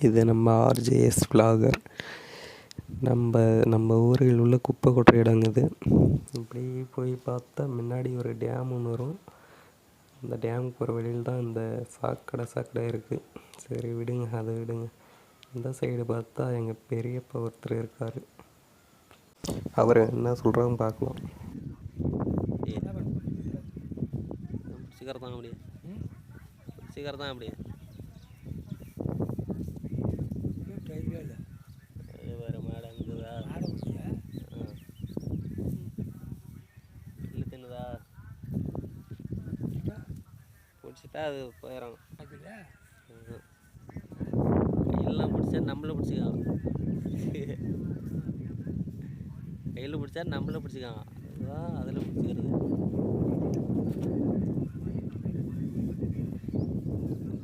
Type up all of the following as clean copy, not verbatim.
இது நம்ம RJ's vlogger. நம்ம ஊரில் உள்ள குப்பை கொட்டுற இடங்க இது. இப்படி போய் பார்த்தா முன்னாடி ஒரு டேம் ஒன்று வரும். அந்த டேமுக்கு போகிற வழியில் தான் இந்த சாக்கடை இருக்குது. சரி விடுங்க, அதை விடுங்க. இந்த சைடு பார்த்தா எங்கள் பெரியப்பா ஒருத்தர் இருக்கார். அவர் என்ன சொல்கிறாங்க பார்க்கலாம். சீக்கிரம் தான் அப்படியே சீக்கிரம் தான் அப்படியே வேறு மாடு அங்குதா இல்லை தின்னுதா பிடிச்சிட்டா அது போயிடும். கையிலலாம் பிடிச்சா நம்மளை பிடிச்சிக்கலாம். கையில் பிடிச்சா நம்மளை பிடிச்சிக்கலாம். அதுதான் அதில் பிடிச்சிக்கிறது.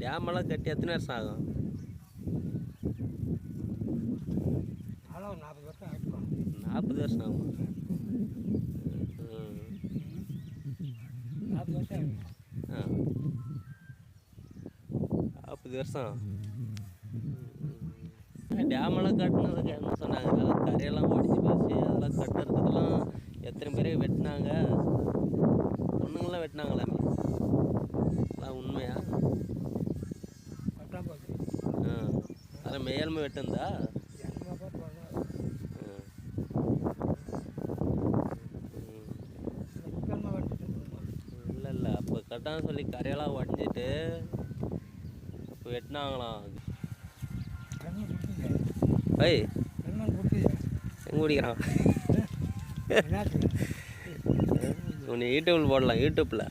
டேமெல்லாம் கட்டி எத்தனை வருஷம் ஆகும்? 40 வருஷம் ஆகும். 40 வருஷம். டேமெல்லாம் கட்டினதுக்கு என்ன சொன்னாங்க? அதெல்லாம் கரையெல்லாம் ஒடிச்சு போச்சு. அதெல்லாம் கட்டுறதுக்கெல்லாம் எத்தனை பேரே வெட்டினாங்க. பொண்ணுங்களாம் வெட்டினாங்களாமே. அதெல்லாம் உண்மையா? அதெல்லாம் மேலுமே வெட்டுந்தா? இல்லை அப்போ கட்டான்னு சொல்லி கரையெல்லாம் உடஞ்சிட்டு அப்போ வெட்டினாங்களாம். ஐய் எங்கே குடிக்கிறான்? உன்னை யூடியூப்பில் போடலாம். யூடியூப்பில்